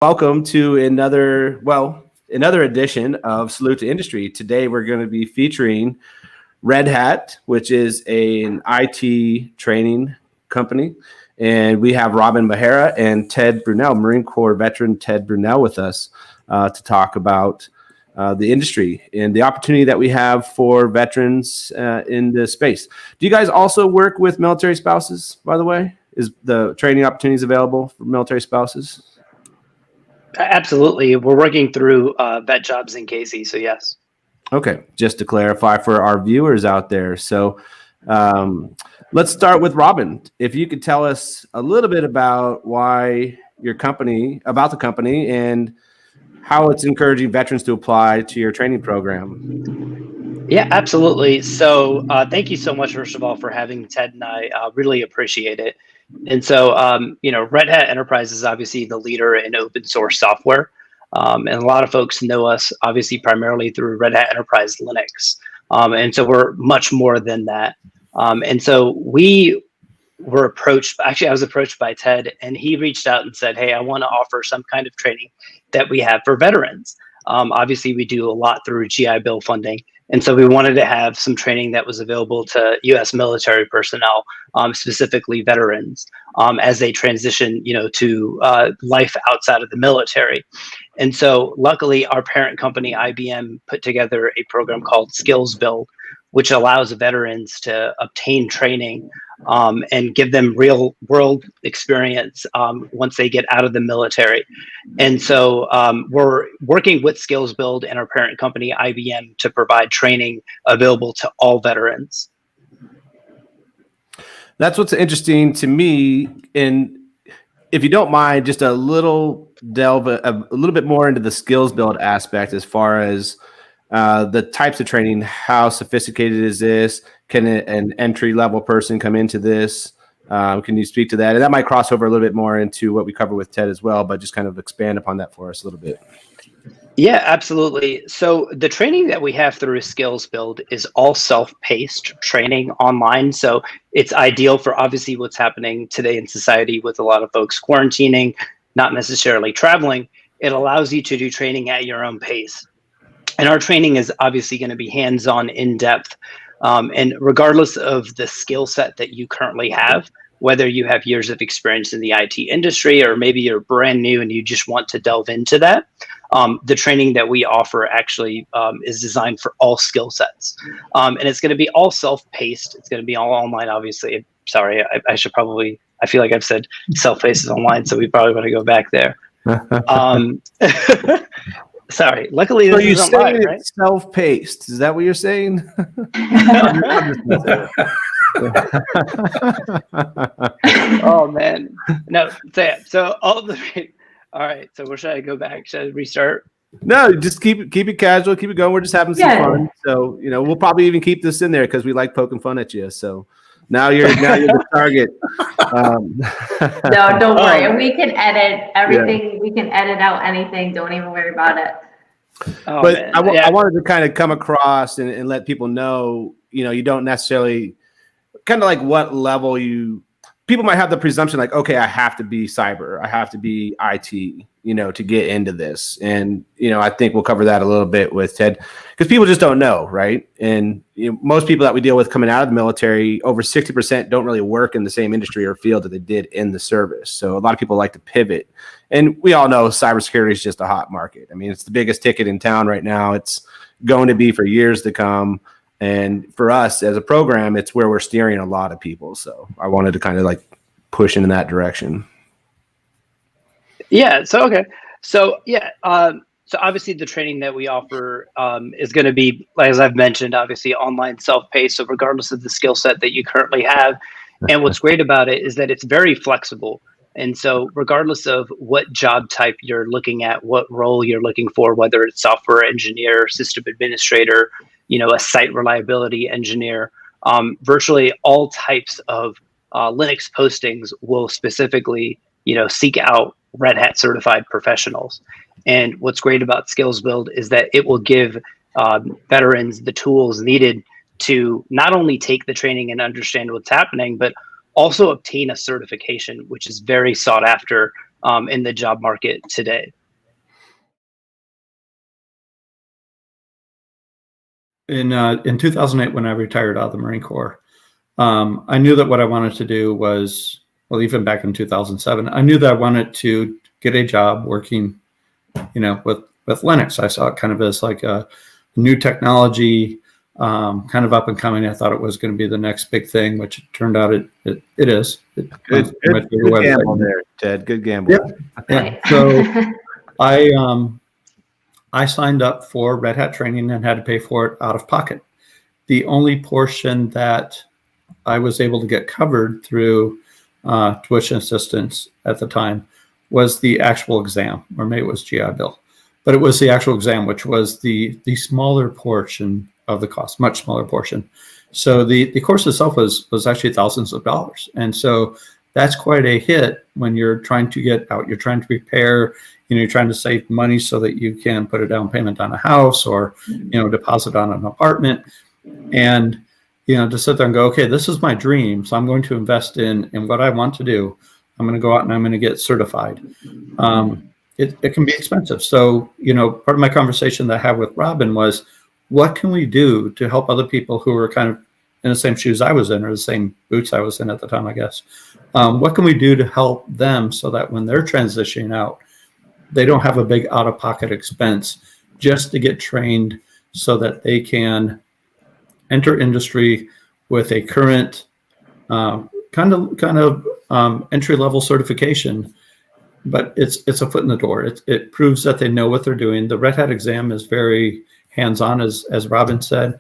Welcome to another edition of Salute to Industry. Today we're going to be featuring Red Hat, which is an IT training company. And we have Robin Mahara and Ted Brunel, Marine Corps veteran Ted Brunel, with us to talk about the industry and the opportunity that we have for veterans in the space. Do you guys also work with military spouses, by the way? Is the training opportunities available for military spouses? Absolutely. We're working through vet jobs in Casey, so yes. Okay, just to clarify for our viewers out there. So let's start with Robin. If you could tell us a little bit about the company and how it's encouraging veterans to apply to your training program. Yeah, absolutely. So thank you so much, first of all, for having Ted and I. Really appreciate it. And so, Red Hat Enterprise is obviously the leader in open source software. And a lot of folks know us, obviously, primarily through Red Hat Enterprise Linux. And so we're much more than that. And so we were approached, actually, I was approached by Ted, and he reached out and said, hey, I want to offer some kind of training that we have for veterans. Obviously, we do a lot through GI Bill funding. And so we wanted to have some training that was available to U.S. military personnel, specifically veterans, as they transition, to life outside of the military. And so luckily, our parent company, IBM, put together a program called Skills Build, which allows veterans to obtain training and give them real world experience once they get out of the military. And so we're working with Skills Build and our parent company, IBM, to provide training available to all veterans. That's what's interesting to me. And if you don't mind, just a little bit more into the Skills Build aspect as far as the types of training. How sophisticated is this? Can an entry-level person come into this? Can you speak to that? And that might cross over a little bit more into what we cover with Ted as well, but just kind of expand upon that for us a little bit. Yeah, absolutely. So the training that we have through Skills Build is all self-paced training online. So it's ideal for obviously what's happening today in society with a lot of folks quarantining, not necessarily traveling. It allows you to do training at your own pace. And our training is obviously going to be hands-on, in-depth. And regardless of the skill set that you currently have, whether you have years of experience in the IT industry or maybe you're brand new and you just want to delve into that, the training that we offer actually is designed for all skill sets. And it's going to be all self-paced. It's going to be all online, obviously. Sorry, I feel like I've said self-paced is online, so we probably want to go back there. Sorry. Luckily, this isn't live, right? Self-paced. Is that what you're saying? Oh man, no. So all right. So where should I go back? Should I restart? No, just keep it casual. Keep it going. We're just having some fun. So we'll probably even keep this in there because we like poking fun at you. So now you're the target. No, don't worry. And we can edit everything. Yeah. We can edit out anything. Don't even worry about it. But I wanted to kind of come across and let people know, you don't necessarily kind of like what level people might have the presumption like, okay, I have to be cyber. I have to be IT, to get into this. And, I think we'll cover that a little bit with Ted because people just don't know. Right. And most people that we deal with coming out of the military, over 60% don't really work in the same industry or field that they did in the service. So a lot of people like to pivot. And we all know cybersecurity is just a hot market. I mean, it's the biggest ticket in town right now. It's going to be for years to come. And for us as a program, it's where we're steering a lot of people. So I wanted to kind of like push in that direction. Yeah. So, okay. So, yeah. So obviously the training that we offer is going to be, as I've mentioned, obviously online self-paced. So regardless of the skill set that you currently have. And what's great about it is that it's very flexible. And so regardless of what job type you're looking at, what role you're looking for, whether it's software engineer, system administrator, a site reliability engineer, virtually all types of Linux postings will specifically, seek out Red Hat certified professionals. And what's great about Skills Build is that it will give veterans the tools needed to not only take the training and understand what's happening, but also obtain a certification, which is very sought after in the job market today? In 2008, when I retired out of the Marine Corps, I knew that what I wanted to do was, well, even back in 2007, I knew that I wanted to get a job working, with Linux. I saw it kind of as like a new technology, kind of up and coming. I thought it was going to be the next big thing, which it turned out it is. Good gamble there, Ted. Good gamble. Yeah. So I signed up for Red Hat training and had to pay for it out of pocket. The only portion that I was able to get covered through tuition assistance at the time was the actual exam, or maybe it was GI Bill, but it was the actual exam, which was the smaller portion of the cost, much smaller portion. So the course itself was actually thousands of dollars, and so that's quite a hit when you're trying to get out. You're trying to prepare. You're trying to save money so that you can put a down payment on a house or deposit on an apartment, and to sit there and go, okay, this is my dream, so I'm going to invest in what I want to do. I'm going to go out and I'm going to get certified. It can be expensive. So, part of my conversation that I had with Robin was, what can we do to help other people who are kind of in the same shoes I was in, or the same boots I was in at the time, I guess. What can we do to help them so that when they're transitioning out, they don't have a big out-of-pocket expense just to get trained so that they can enter industry with a current kind of entry-level certification, but it's a foot in the door. It proves that they know what they're doing. The Red Hat exam is very hands-on, as Robin said.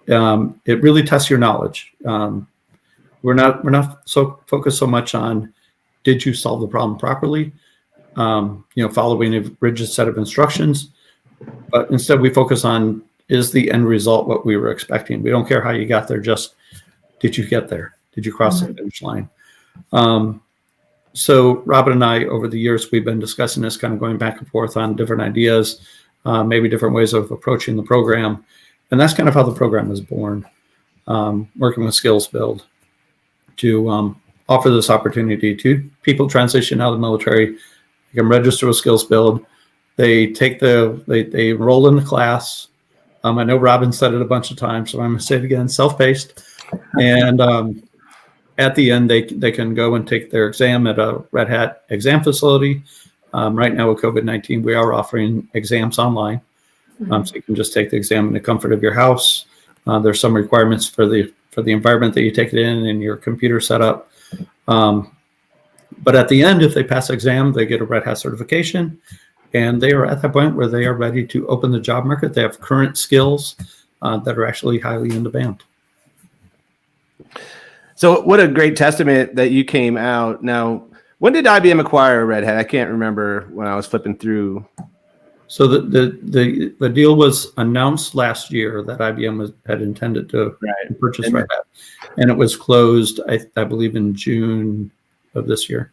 It really tests your knowledge. We're not so focused so much on, did you solve the problem properly? Following a rigid set of instructions, but instead we focus on, is the end result what we were expecting? We don't care how you got there, just did you get there? Did you cross the finish line? So Robin and I, over the years, we've been discussing this, kind of going back and forth on different ideas, maybe different ways of approaching the program. And that's kind of how the program was born, working with Skills Build to offer this opportunity to people transition out of the military. You can register with Skills Build. They take they enroll in the class. I know Robin said it a bunch of times, so I'm going to say it again, self-paced. And at the end, they can go and take their exam at a Red Hat exam facility. Right now with COVID-19, we are offering exams online. So you can just take the exam in the comfort of your house. There's some requirements for the environment that you take it in and your computer setup. But at the end, if they pass the exam, they get a Red Hat certification. And they are at that point where they are ready to open the job market. They have current skills that are actually highly in demand. So what a great testament that you came out. Now, when did IBM acquire Red Hat? I can't remember when I was flipping through. So the deal was announced last year that IBM had intended to purchase Red Hat. And it was closed, I believe, in June of this year.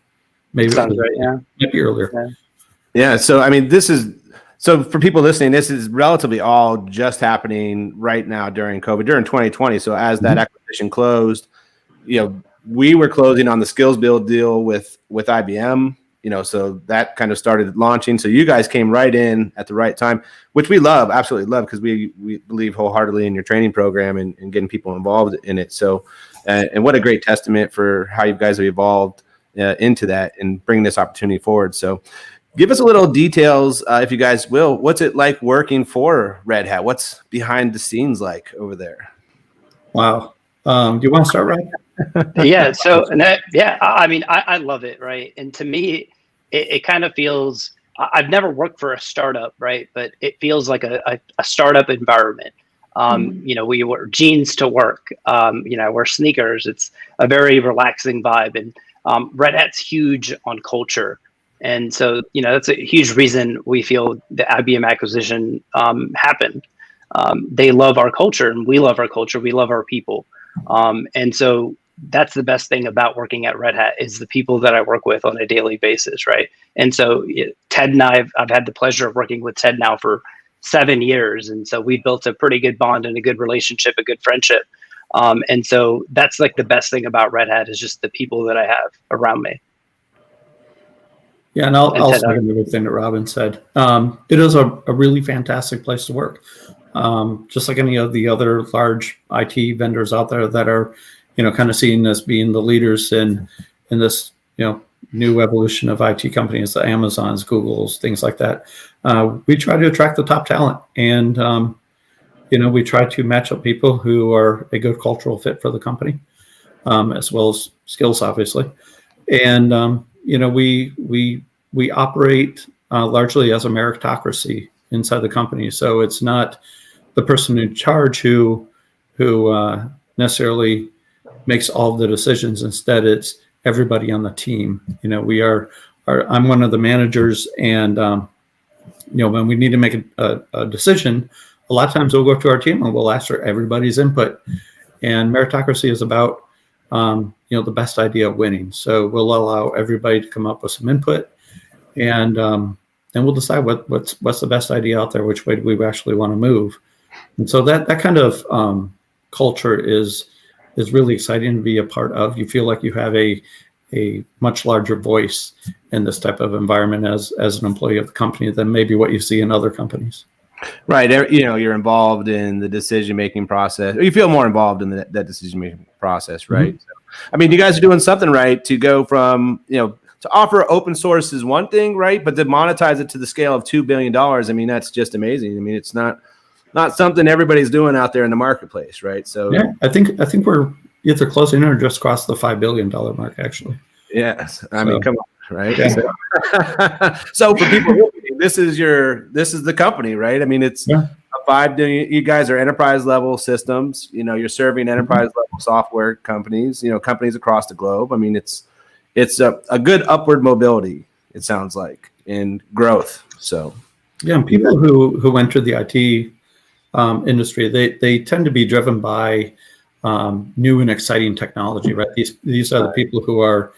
Maybe sounds right, yeah. Maybe earlier. Yeah. So, I mean, so for people listening, this is relatively all just happening right now during COVID, during 2020. So as that acquisition closed, we were closing on the Skills Build deal with IBM, so that kind of started launching. So you guys came right in at the right time, which we absolutely love, because we believe wholeheartedly in your training program and getting people involved in it. So, and what a great testament for how you guys have evolved into that and bringing this opportunity forward. So give us a little details, if you guys will. What's it like working for Red Hat? What's behind the scenes like over there? Wow. Do you want to start, Rob? Yeah. So, I mean, I love it, right? And to me, it kind of feels, I've never worked for a startup, right? But it feels like a startup environment. We wear jeans to work. Wear sneakers. It's a very relaxing vibe. And Red Hat's huge on culture. And so, that's a huge reason we feel the IBM acquisition happened. They love our culture, and we love our culture. We love our people. And so that's the best thing about working at Red Hat, is the people that I work with on a daily basis, right? And so Ted and I've had the pleasure of working with Ted now for 7 years. And so we built a pretty good bond and a good relationship, a good friendship. And so that's like the best thing about Red Hat, is just the people that I have around me. Yeah, and I'll second everything that Robin said. It is a really fantastic place to work. Just like any of the other large IT vendors out there that are, kind of seen as being the leaders in this, new evolution of IT companies, the Amazons, Googles, things like that. We try to attract the top talent, and we try to match up people who are a good cultural fit for the company, as well as skills, obviously. And we operate largely as a meritocracy inside the company. So it's not the person in charge who necessarily makes all of the decisions. Instead, it's everybody on the team. I'm one of the managers, and when we need to make a decision, a lot of times we'll go to our team and we'll ask for everybody's input. And meritocracy is about the best idea winning. So we'll allow everybody to come up with some input, and we'll decide what's the best idea out there, which way do we actually want to move. And so that kind of culture is really exciting to be a part of. You feel like you have a much larger voice in this type of environment as an employee of the company than maybe what you see in other companies. Right. You're involved in the decision-making process, or you feel more involved in that decision-making process, right? Mm-hmm. So, you guys are doing something right to go from, to offer open source is one thing, right? But to monetize it to the scale of $2 billion, that's just amazing. It's not something everybody's doing out there in the marketplace, right? So yeah, I think we're either closing or just crossed the $5 billion mark, actually. Yes. Come on, right? Yeah. So for people, this is the company, right? It's a $5 billion. You guys are enterprise level systems. You're serving enterprise level software companies. Companies across the globe. It's a good upward mobility. It sounds like in growth. So yeah, and people who enter the IT industry, they tend to be driven by new and exciting technology, right? These are the people who are,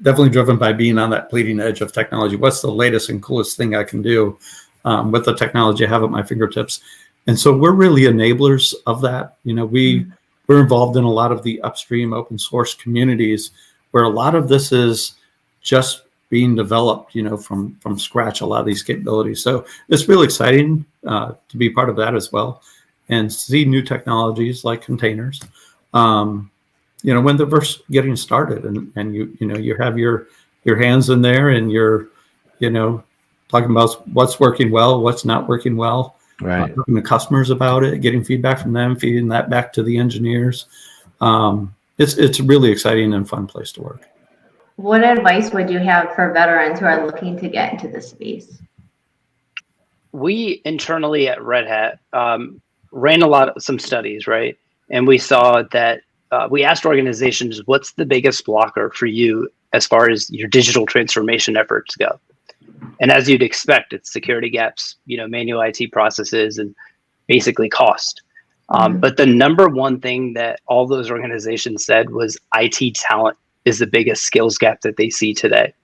definitely driven by being on that bleeding edge of technology. What's the latest and coolest thing I can do with the technology I have at my fingertips? And so we're really enablers of that. We're involved in a lot of the upstream open source communities where a lot of this is just being developed, from scratch, a lot of these capabilities. So it's really exciting to be part of that as well, and see new technologies like containers, when they're first getting started, and you have your hands in there, and you're, talking about what's working well, what's not working well, right? Talking to customers about it, getting feedback from them, feeding that back to the engineers. It's a really exciting and fun place to work. What advice would you have for veterans who are looking to get into this space? We internally at Red Hat ran some studies, right? And we saw that we asked organizations, what's the biggest blocker for you as far as your digital transformation efforts go? And as you'd expect, it's security gaps, manual IT processes, and basically cost. But the number one thing that all those organizations said was IT talent is the biggest skills gap that they see today.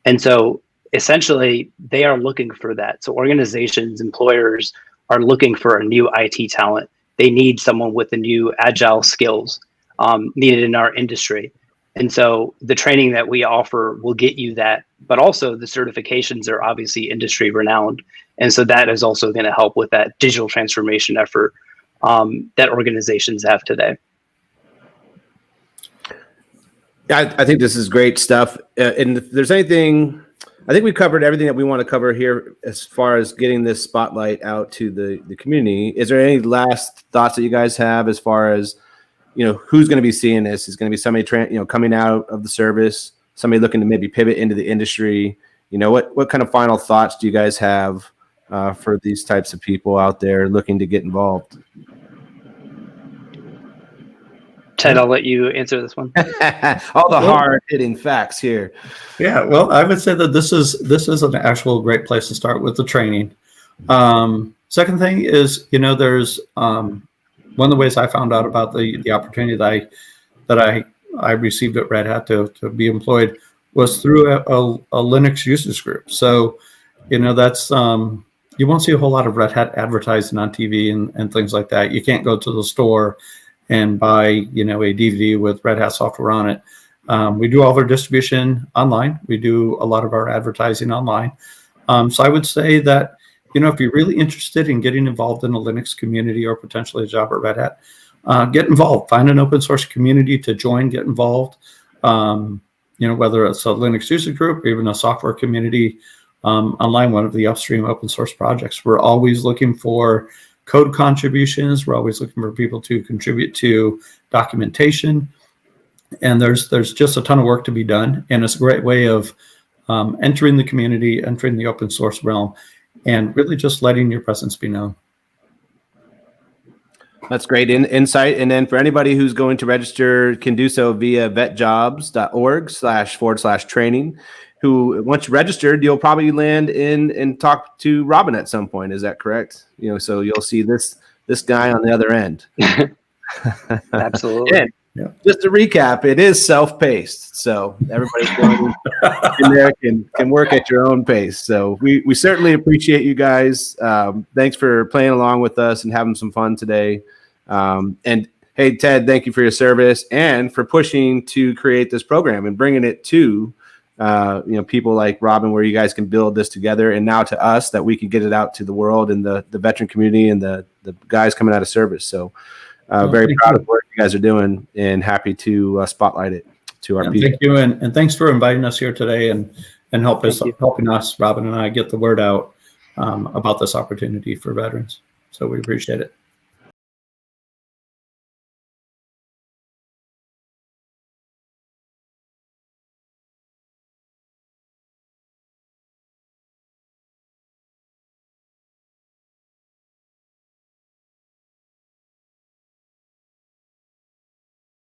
And so essentially they are looking for that. So organizations, employers are looking for a new IT talent. They need someone with the new agile skills needed in our industry. And so the training that we offer will get you that, but also the certifications are obviously industry renowned. And so that is also going to help with that digital transformation effort that organizations have today. I think this is great stuff. And if there's anything, I think we've covered everything that we want to cover here as far as getting this spotlight out to the community. Is there any last thoughts that you guys have as far as, who's going to be seeing this? Is going to be somebody coming out of the service, somebody looking to maybe pivot into the industry? What kind of final thoughts do you guys have for these types of people out there looking to get involved? Ted, I'll let you answer this one. All the hard-hitting facts here. Yeah, well, I would say that this is an actual great place to start with the training. Second thing is, there's one of the ways I found out about the opportunity that I received at Red Hat to be employed was through a Linux users group. So, that's you won't see a whole lot of Red Hat advertising on TV and things like that. You can't go to the store and buy, a DVD with Red Hat software on it. We do all of our distribution online. We do a lot of our advertising online. So I would say that, if you're really interested in getting involved in a Linux community or potentially a job at Red Hat, get involved. Find an open source community to join, get involved. Whether it's a Linux user group or even a software community online, one of the upstream open source projects. We're always looking for code contributions. We're always looking for people to contribute to documentation. And there's just a ton of work to be done. And it's a great way of entering the community, entering the open source realm, and really just letting your presence be known. That's great insight. And then for anybody who's going to register, can do so via vetjobs.org//training. Who, once you're registered, you'll probably land in and talk to Robin at some point. Is that correct? So you'll see this guy on the other end. Absolutely. Yeah. Just to recap, it is self-paced, so everybody going in there can work at your own pace. So we certainly appreciate you guys. Thanks for playing along with us and having some fun today. And hey, Ted, thank you for your service and for pushing to create this program and bringing it to people like Robin, where you guys can build this together, and now to us that we can get it out to the world and the veteran community and the guys coming out of service. So. Very proud of the work you guys are doing, and happy to spotlight it to our people. Thank you, and thanks for inviting us here today and helping us, Robin and I, get the word out about this opportunity for veterans. So we appreciate it.